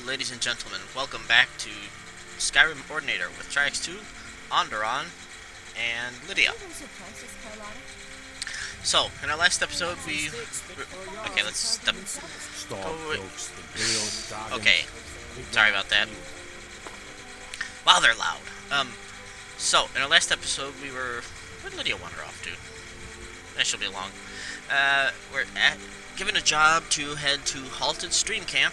ladies and gentlemen. Welcome back to Skyrim Ordinator with Triax2, Anduran, and Lydia. So, in our last episode, we... Okay, let's step... Okay, sorry about that. Wow, they're loud. So, in our last episode, we were... Where did Lydia wander off to? She'll be along. We're given a job to head to Halted Stream Camp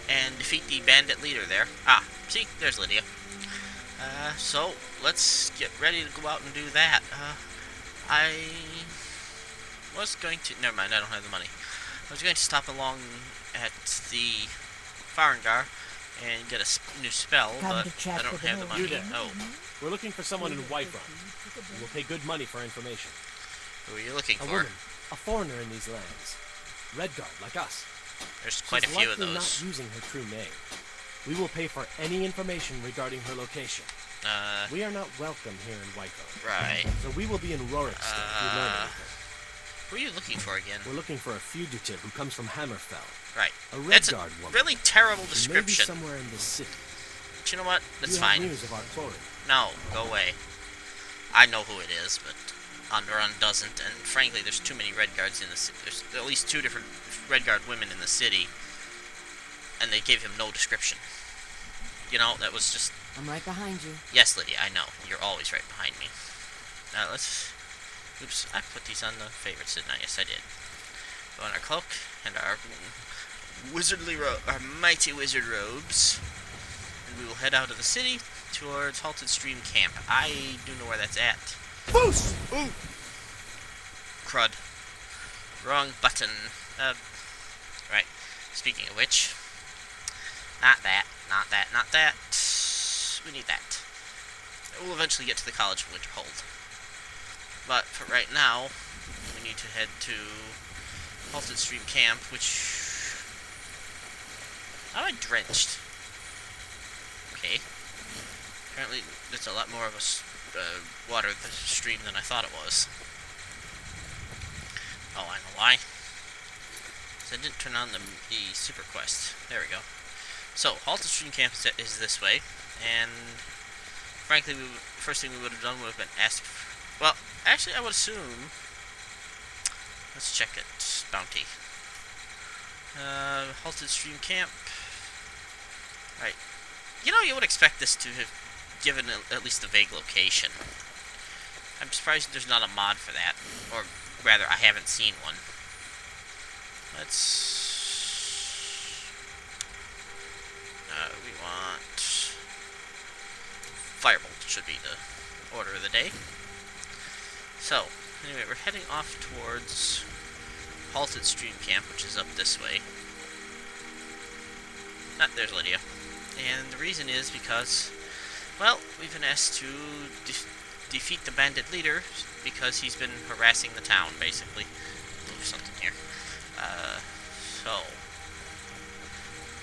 and defeat the bandit leader there. Ah, see? There's Lydia. So, let's get ready to go out and do that. I was going to... Never mind, I don't have the money. I was going to stop along at the Farengar and get a new spell, but I don't have the money. Oh. We're looking for someone in Whiterun. We'll pay good money for information. Who are you looking for? A woman, a foreigner in these lands. Redguard, like us. There's quite a few of those. Not using her true name. We will pay for any information regarding her location. We are not welcome here in Whiterun. Right. So we will be in Rorikstead if we learn anything. Who are you looking for again? We're looking for a fugitive who comes from Hammerfell. Right. A That's Redguard a woman. really terrible description. Maybe somewhere in the city. But you know what? That's you fine. Have news of our quarry. No, go away. I know who it is, but Anduran doesn't, and frankly, there's too many Redguards in the city. There's at least 2 different Redguard women in the city, and they gave him no description. You know, that was just... I'm right behind you. Yes, Lydia, I know. You're always right behind me. Now, let's... Oops, I put these on the favorites, didn't I? Yes, I did. Go on our cloak, and our our mighty wizard robes, and we will head out of the city towards Halted Stream Camp. I do know where that's at. Boost! Ooh! Crud. Wrong button. Right. Speaking of which... Not that. Not that. Not that. We need that. We'll eventually get to the College of Winterhold. But for right now, we need to head to Halted Stream Camp, which... How am I drenched? Okay. Apparently, there's a lot more of a water in the stream than I thought it was. Oh, I know why. So I didn't turn on the super quest. There we go. So, Halted Stream Camp is this way, and frankly, first thing we would have done would have been ask. Well, actually, I would assume. Let's check it. Bounty. Halted Stream Camp. Right. You know, you would expect this to have given at least a vague location. I'm surprised there's not a mod for that, or rather, I haven't seen one. Let's... we want... Firebolt should be the order of the day. So, anyway, we're heading off towards Halted Stream Camp, which is up this way. There's Lydia. And the reason is because, well, we've been asked to defeat the bandit leader because he's been harassing the town, basically. Move something here. So,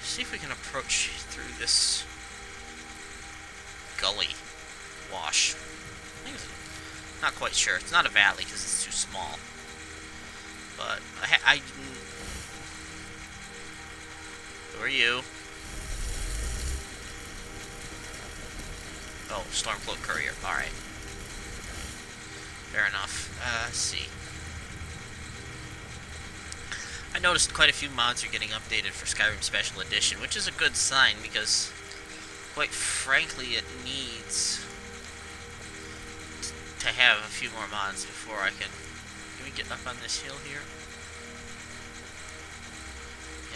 see if we can approach through this gully wash. Not quite sure. It's not a valley because it's too small. But who are you? Oh, Stormcloak Courier. Alright. Fair enough. Let's see. I noticed quite a few mods are getting updated for Skyrim Special Edition, which is a good sign because, quite frankly, it needs to have a few more mods before I can... Can we get up on this hill here?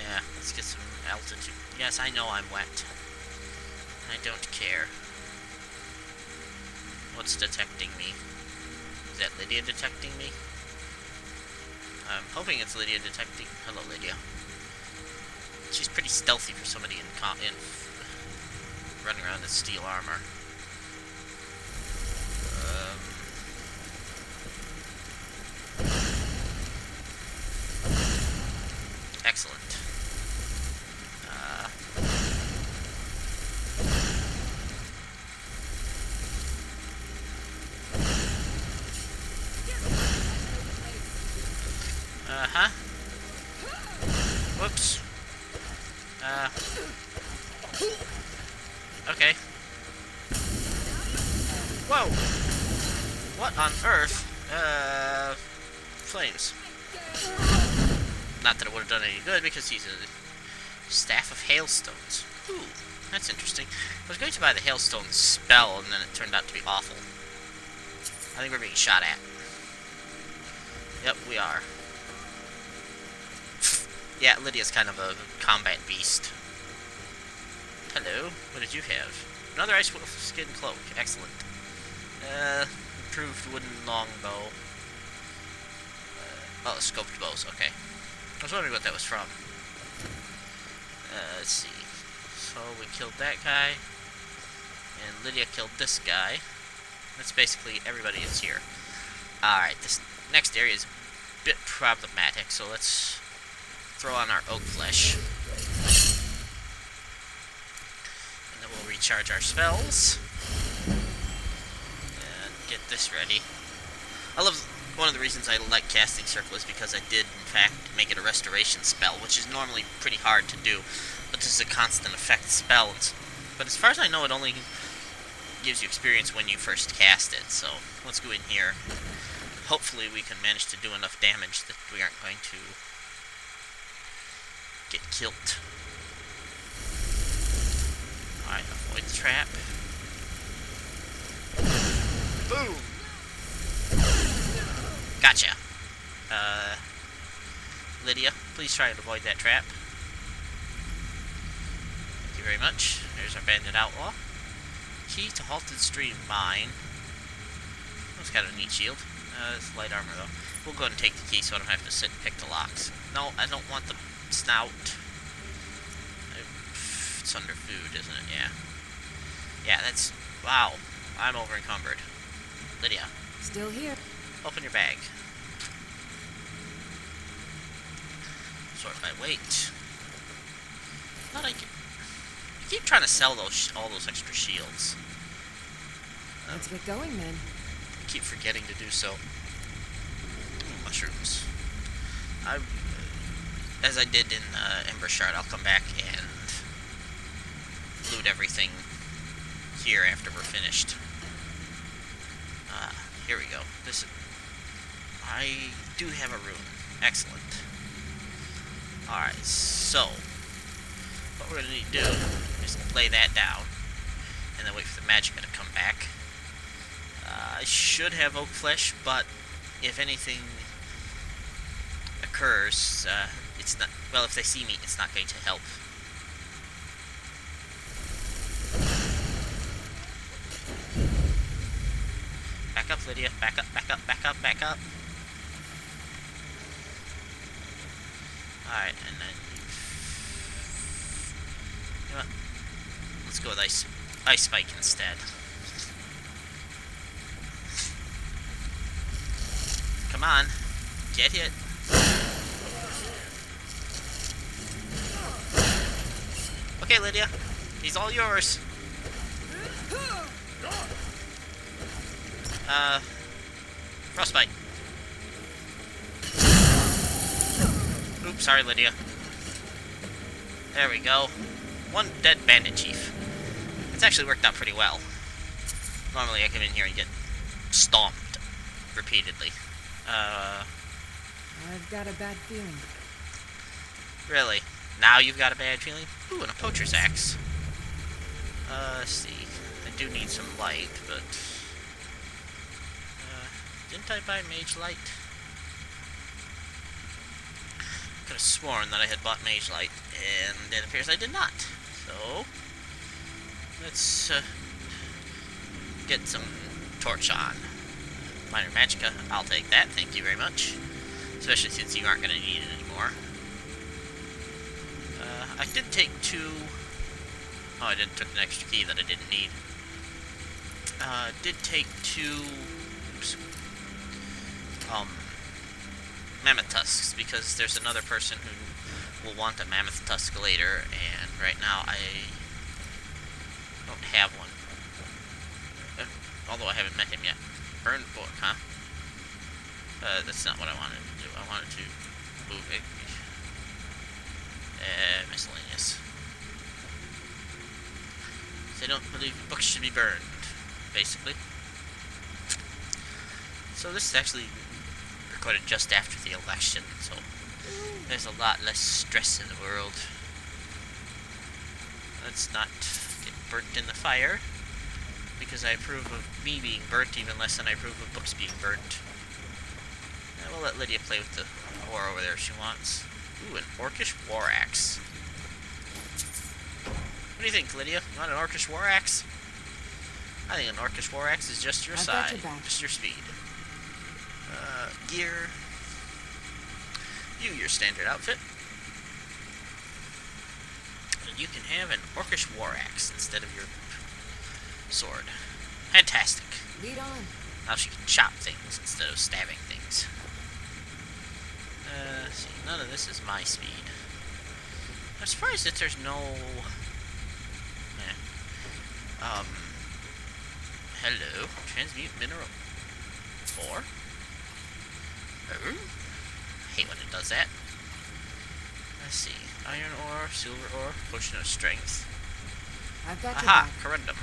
Yeah, let's get some altitude. Yes, I know I'm wet. I don't care. What's detecting me? Is that Lydia detecting me? I'm hoping it's Lydia detecting... Hello, Lydia. She's pretty stealthy for somebody in running around in steel armor. Excellent. Whoops. Okay. Whoa! What on earth? Flames. Not that it would have done any good, because he's a staff of hailstones. Ooh, that's interesting. I was going to buy the hailstone spell, and then it turned out to be awful. I think we're being shot at. Yep, we are. Yeah, Lydia's kind of a combat beast. Hello, what did you have? Another ice wolf skin cloak. Excellent. Improved wooden longbow. Oh, scoped bows. Okay. I was wondering what that was from. Let's see. So we killed that guy, and Lydia killed this guy. That's basically everybody that's here. Alright, this next area is a bit problematic, so let's throw on our oak flesh. And then we'll recharge our spells. And get this ready. One of the reasons I like casting circle is because I did, in fact, make it a restoration spell, which is normally pretty hard to do, but this is a constant effect spell. But as far as I know, it only gives you experience when you first cast it, so let's go in here. Hopefully we can manage to do enough damage that we aren't going to get killed. Alright, avoid the trap. Boom! Gotcha. Lydia, please try and avoid that trap. Thank you very much. There's our bandit outlaw. Key to Halted Stream Mine. That's kind of a neat shield. It's light armor, though. We'll go ahead and take the key so I don't have to sit and pick the locks. No, I don't want the snout. It's under food, isn't it? Yeah. Yeah, that's... Wow. I'm over encumbered. Lydia. Still here. Open your bag. Sort by weight. Thought I could... You keep trying to sell all those extra shields. Let's get going, then. I keep forgetting to do so. Mushrooms. As I did in Ember Shard, I'll come back and loot everything here after we're finished. Here we go. I do have a rune. Excellent. Alright, so what we're going to need to do is lay that down and then wait for the magicka to come back. I should have oak flesh, but if anything occurs, it's not... Well, if they see me, it's not going to help. Back up, Lydia. Back up, back up, back up, back up. Alright, and then... You know what? Let's go with ice spike instead. Come on. Get hit. Okay, Lydia. He's all yours. Frostbite. Oops, sorry, Lydia. There we go. One dead bandit chief. It's actually worked out pretty well. Normally I come in here and get stomped repeatedly. I've got a bad feeling. Really? Now you've got a bad feeling? Ooh, and a poacher's axe. Let's see. I do need some light, but... didn't I buy Mage Light? Could have sworn that I had bought Mage Light, and it appears I did not. So, let's get some torch on. Minor magicka, I'll take that, thank you very much. Especially since you aren't going to need it anymore. I did take two... Oh, I took an extra key that I didn't need. Did take two... Oops. Mammoth tusks, because there's another person who will want a mammoth tusk later, and right now I don't have one. Although I haven't met him yet. Burned book, huh? That's not what I wanted to do. I wanted to move it. Miscellaneous. They don't believe books should be burned, basically. So this is actually recorded just after the election, so there's a lot less stress in the world. Let's not get burnt in the fire, because I approve of me being burnt even less than I approve of books being burnt. And we'll let Lydia play with the war over there if she wants. Ooh, an orcish war axe. What do you think, Lydia? You want an orcish war axe? I think an orcish war axe is just your side, just your speed. Gear. Your standard outfit. And you can have an orcish war axe instead of your sword. Fantastic. Lead on. Now she can chop things instead of stabbing things. See, none of this is my speed. I'm surprised that there's no... hello. Transmute mineral 4? Oh? I hate when it does that. Let's see. Iron ore, silver ore, potion of strength. I've got Aha! Corundum.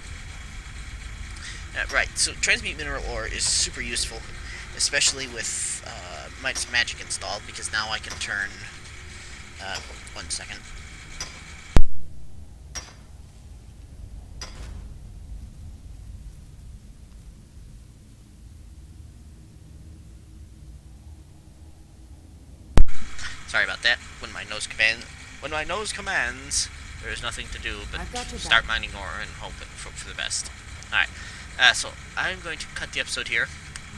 Right, so transmute mineral ore is super useful, especially with Midas Magic installed, because now I can turn... 1 second. Sorry about that. When my nose commands, there is nothing to do but start mining ore and hope for the best. Alright, so I'm going to cut the episode here,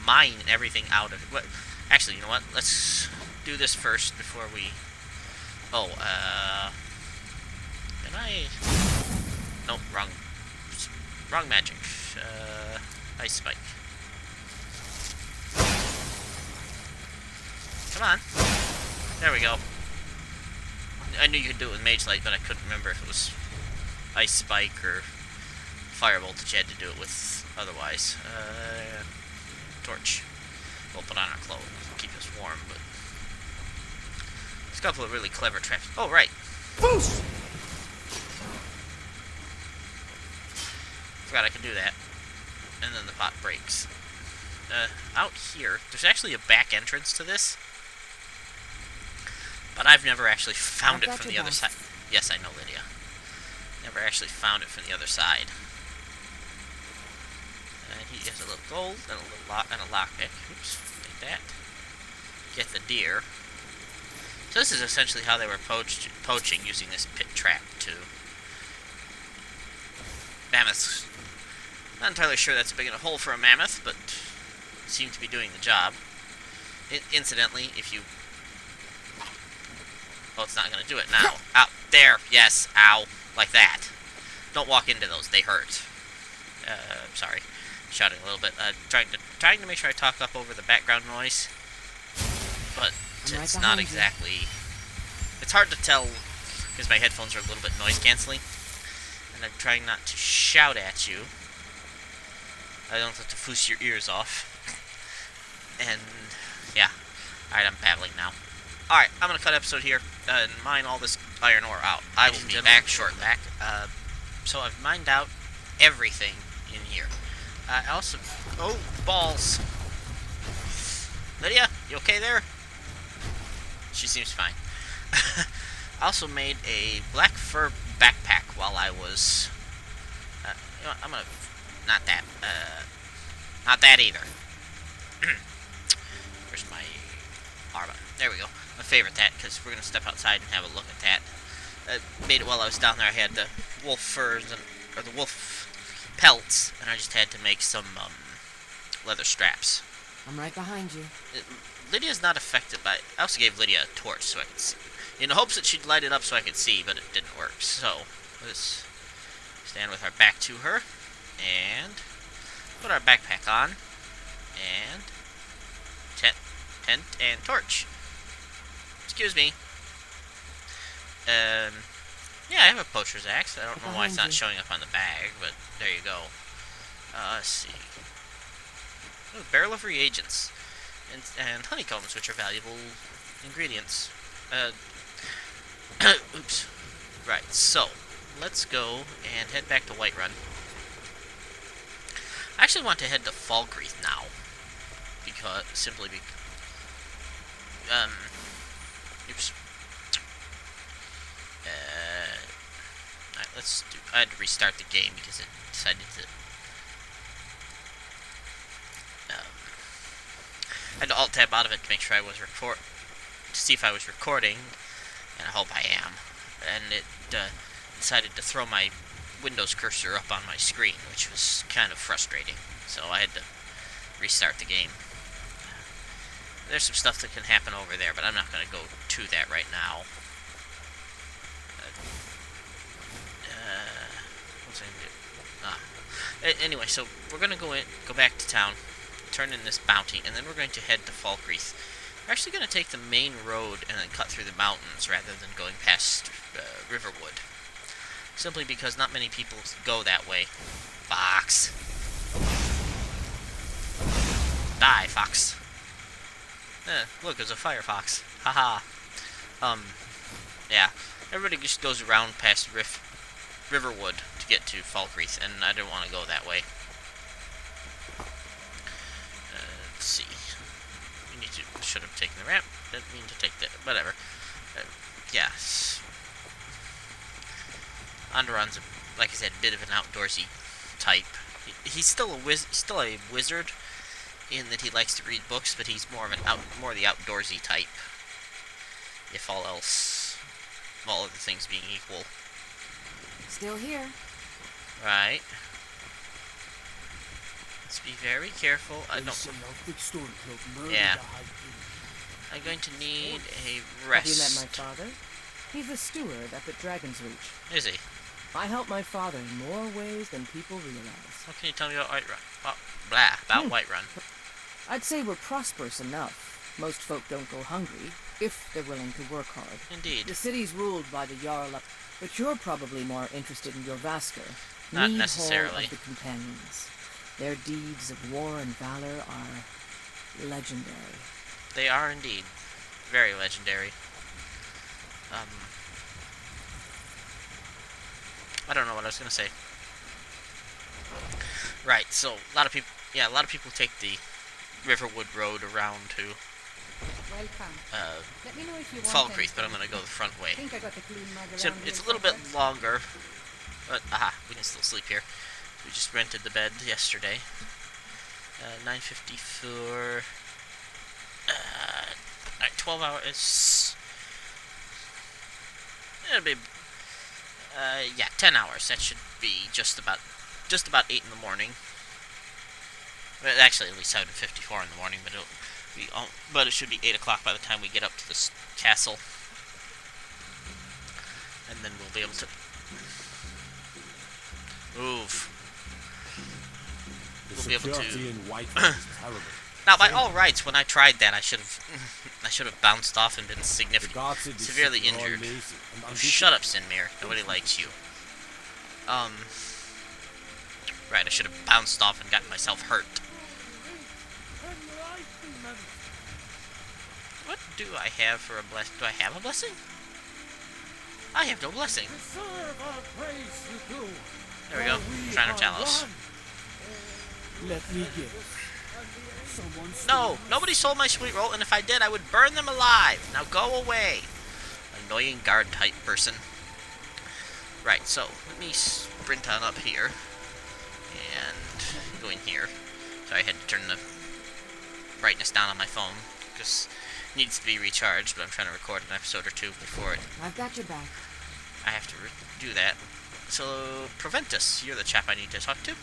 mine everything out of it. Actually, you know what? Let's do this first before we... Oh, can I... Nope, wrong magic. Ice Spike. Come on. There we go. I knew you could do it with Mage Light, but I couldn't remember if it was Ice Spike or Firebolt that you had to do it with otherwise. Torch. We'll put on our clothes, keep us warm, but... There's a couple of really clever traps. Oh, right! Boost! Forgot I could do that. And then the pot breaks. Out here, there's actually a back entrance to this. But I've never actually found it from the other side. Yes, I know, Lydia. Never actually found it from the other side. And he has a little gold and a little lockpick. Oops, like that. Get the deer. So this is essentially how they were poaching using this pit trap to mammoths. Not entirely sure that's big enough hole for a mammoth, but seemed to be doing the job. Incidentally, if you... Oh, it's not going to do it now. Ow. There. Yes. Ow. Like that. Don't walk into those. They hurt. Sorry. Shouting a little bit. Trying to make sure I talk up over the background noise. But it's not exactly... It's hard to tell because my headphones are a little bit noise canceling. And I'm trying not to shout at you. I don't have to foose your ears off. And, yeah. Alright, I'm babbling now. Alright, I'm going to cut episode here and mine all this iron ore out. I will be back shortly. So I've mined out everything in here. I also... Oh, balls. Lydia, you okay there? She seems fine. I also made a black fur backpack while I was... you know what, I'm going to... Not that. Not that either. Where's my armor? There we go. My favorite that, because we're going to step outside and have a look at that. I made it while I was down there. I had the wolf furs, or the wolf pelts, and I just had to make some leather straps. I'm right behind you. Lydia's not affected by it. I also gave Lydia a torch so I could see. In the hopes that she'd light it up so I could see, but it didn't work. So, let's stand with our back to her. And put our backpack on, and tent and torch. Excuse me. Yeah, I have a poacher's axe. I don't know why it's not showing up on the bag, but there you go. Let's see. Oh, barrel of reagents and honeycombs, which are valuable ingredients. Oops. Right. So let's go and head back to Whiterun. I actually want to head to Falkreath now. Simply because... Oops. Alright, let's do... I had to restart the game because it decided to... I had to alt-tab out of it to make sure I was to see if I was recording, and I hope I am. And it decided to throw my Windows cursor up on my screen, which was kind of frustrating. So I had to restart the game. There's some stuff that can happen over there, but I'm not going to go to that right now. What's I going to do? Anyway, so we're going to go back to town, turn in this bounty, and then we're going to head to Falkreath. We're actually going to take the main road and then cut through the mountains rather than going past Riverwood. Simply because not many people go that way. Fox. Die, fox. Look, there's a firefox. Haha. Yeah. Everybody just goes around past Riverwood to get to Falkreath, and I didn't want to go that way. Let's see. Should have taken the ramp. Didn't mean to take the... Whatever. Yes. Anduran's, like I said, a bit of an outdoorsy type. He's still a wizard in that he likes to read books, but he's more the outdoorsy type. If all other things being equal. Still here. Right. Let's be very careful. I don't... Yeah. I'm going to need a rest. Have you met my father? He's a steward up at Dragon's Reach. Is he? I help my father in more ways than people realize. What can you tell me about Whiterun? About Whiterun. I'd say we're prosperous enough. Most folk don't go hungry, if they're willing to work hard. Indeed. The city's ruled by the Jarl up, but you're probably more interested in your Vasker. Not Mead necessarily. Hall of the Companions. Their deeds of war and valor are legendary. They are indeed. Very legendary. I don't know what I was going to say. Right, so a lot of people take the Riverwood Road around to Let me know if you want Falkreath, but I'm going to go the front way. I think I got the clean mug So around it's a here little bit somewhere. longer, but we can still sleep here. We just rented the bed yesterday. $9.50 for 12 hours. It'll be 10 hours. That should be just about 8 in the morning. Well, actually, at least 7:54 in the morning, but it should be 8 o'clock by the time we get up to this castle, and then we'll be able to move. We'll be able to. Now, by all rights, when I tried that, I should have bounced off and been severely injured. Oh, shut up, Sinmir. Nobody likes you. Right, I should have bounced off and gotten myself hurt. What do I have for a blessing? Do I have a blessing? I have no blessing. There we go. Shrine of Talos. Let me guess. No! Nobody sold my sweet roll, and if I did, I would burn them alive! Now go away! Annoying guard-type person. Right, so, let me sprint on up here. And go in here. So I had to turn the brightness down on my phone, because it needs to be recharged, but I'm trying to record an episode or two before I've got your back. I have to do that. So, Proventus, you're the chap I need to talk to.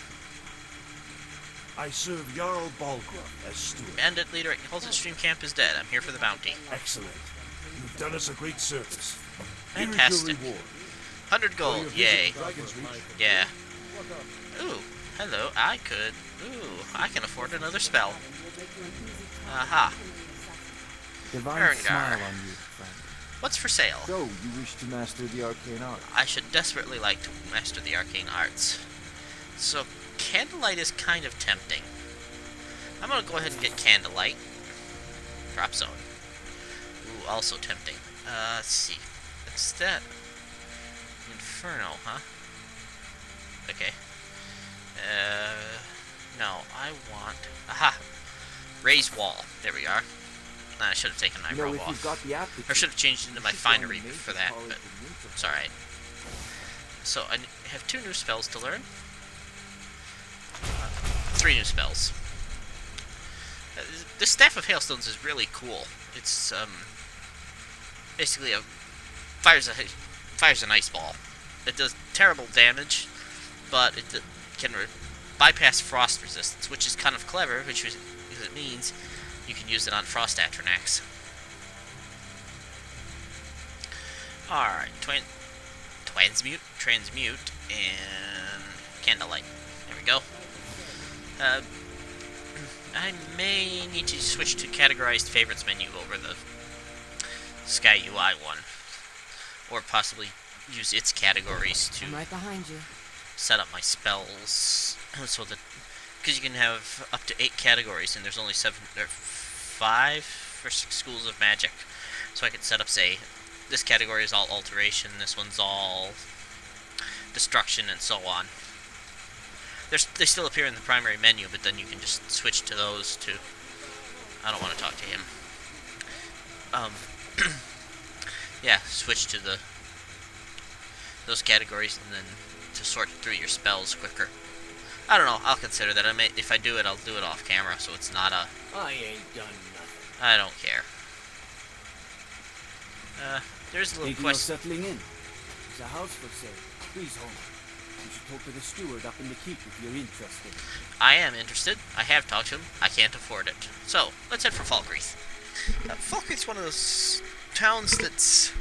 I serve Jarl Balgruuf as steward. Bandit leader at Halted Stream Camp is dead. I'm here for the bounty. Excellent. You've done us a great service. Here is Fantastic. your reward. 100 gold, yay. Dragon's Reach. Yeah. Ooh, hello, I can afford another spell. Aha. Divine Erlengar. smile on you, friend. What's for sale? So, you wish to master the arcane art? I should desperately like to master the arcane arts. So, Candlelight is kind of tempting. I'm gonna go ahead and get Candlelight. Drop zone. Ooh, also tempting. Let's see. What's that? Inferno, huh? Okay. No, I want... Aha! Raise wall. There we are. I should have taken my robe if off. you've got the aptitude, Or should have changed into my you should join finery the for major that, college but of Winterhold. it's alright. So I have 2 new spells to learn. 3 new spells. The Staff of Hailstones is really cool. It's basically fires an ice ball. It does terrible damage, but it can bypass frost resistance, which is kind of clever, because it means you can use it on frost atronachs. Alright, transmute, and candlelight. There we go. I may need to switch to categorized favorites menu over the Sky UI one, or possibly use its categories to I'm right behind you. set up my spells, so that, because you can have up to 8 categories, and there's only 5 or 6 schools of magic, so I could set up, say, this category is all alteration, this one's all destruction, and so on. They still appear in the primary menu, but then you can just switch to those to... I don't want to talk to him. Yeah, switch to those categories, and then to sort through your spells quicker. I don't know, I'll consider that. If I do it, I'll do it off camera, so it's not a... I ain't done nothing. I don't care. There's a little Thinking of quest... settling in. There's a house for sale. Please hold. You should talk to the steward up in the keep if you're interested. I am interested. I have talked to him. I can't afford it. So, let's head for Falkreath. Falkreath's one of those towns that's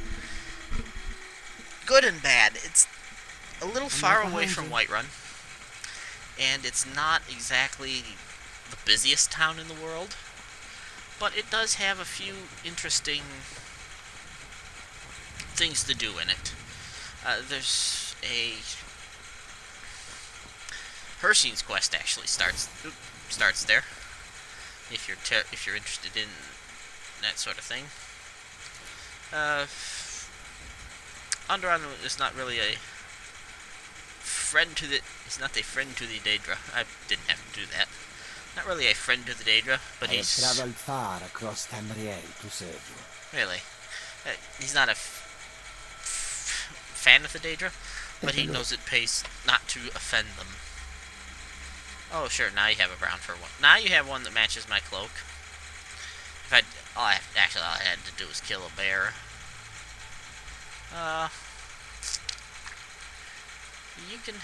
good and bad. It's a little far away from Whiterun, and it's not exactly the busiest town in the world, but it does have a few interesting things to do in it. There's a... Hersine's quest actually starts there. If you're interested in that sort of thing. Anduran is not really a friend to the... He's not a friend to the Daedra. I didn't have to do that. Not really a friend to the Daedra, but he's... I have traveled far across Tamriel to serve you. Really. He's not a fan of the Daedra, but he knows it pays not to offend them. Oh, sure, now you have a brown fur one. Now you have one that matches my cloak. All I had to do was kill a bear. You can...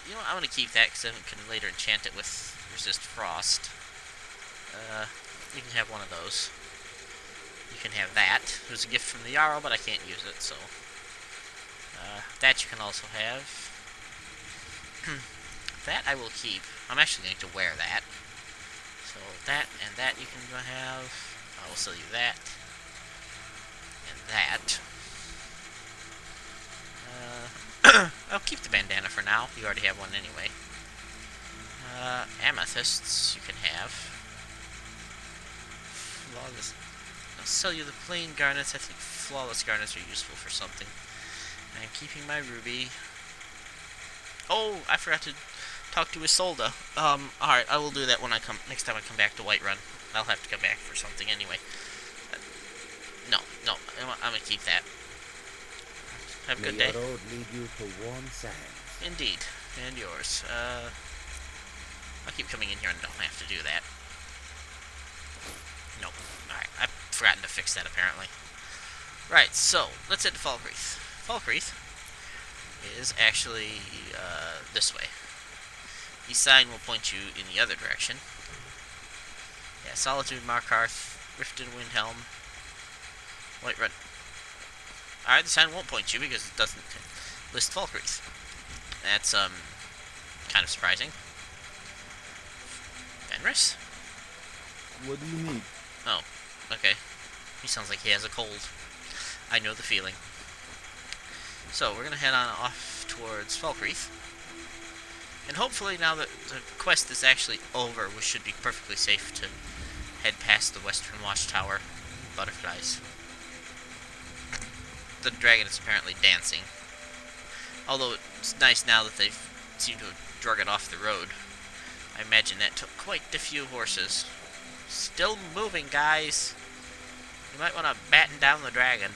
you know what, I'm going to keep that, because I can later enchant it with resist frost. You can have one of those. You can have that. It was a gift from the Jarl, but I can't use it, so... that you can also have. That I will keep. I'm actually going to wear that. So that and that you can have. I will sell you that. And that. I'll keep the bandana for now. You already have one anyway. Amethysts you can have. Flawless. I'll sell you the plain garnets. I think flawless garnets are useful for something. I'm keeping my ruby. Oh, I forgot to talk to Isolde. Alright, I will do that when next time I come back to Whiterun. I'll have to come back for something anyway. No, I'm gonna keep that. Have a good day. May your road lead you to warm sands. Indeed, and yours. I'll keep coming in here and don't have to do that. Nope. Alright, I've forgotten to fix that apparently. Right, so, let's head to Falkreath. Falkreath is actually this way. The sign will point you in the other direction. Yeah, Solitude, Markarth, Riften Windhelm, Whiterun. Alright, the sign won't point you because it doesn't list Falkreath. That's kind of surprising. Fenris? What do you need? Oh, okay. He sounds like he has a cold. I know the feeling. So, we're going to head on off towards Falkreath. And hopefully now that the quest is actually over, we should be perfectly safe to head past the Western Watchtower butterflies. The dragon is apparently dancing. Although it's nice now that they've seemed to have drug it off the road. I imagine that took quite a few horses. Still moving, guys. You might want to batten down the dragon.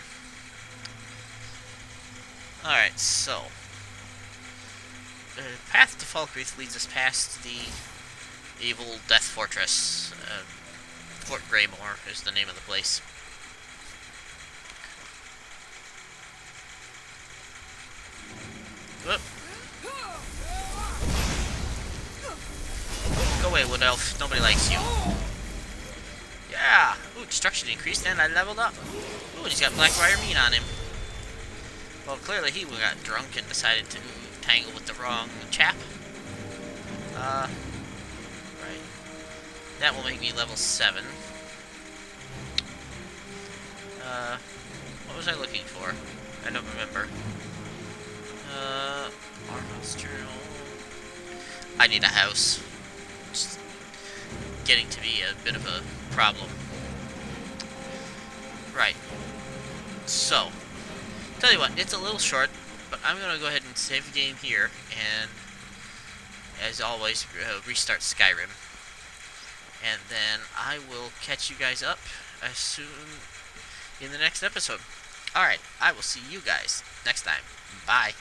Alright, so. The path to Falkreath leads us past the evil Death Fortress. Fort Greymore is the name of the place. Whoop. Go away, Wood Elf. Nobody likes you. Yeah! Ooh, destruction increased and I leveled up. Ooh, and he's got Blackbriar Meat on him. Well, clearly he got drunk and decided to tangle with the wrong chap. Right. That will make me level 7. What was I looking for? I don't remember. Our house journal. I need a house. It's getting to be a bit of a problem. Right. So, tell you what, it's a little short, but I'm gonna go ahead and save the game here, and as always, restart Skyrim. And then I will catch you guys up as soon in the next episode. Alright, I will see you guys next time. Bye.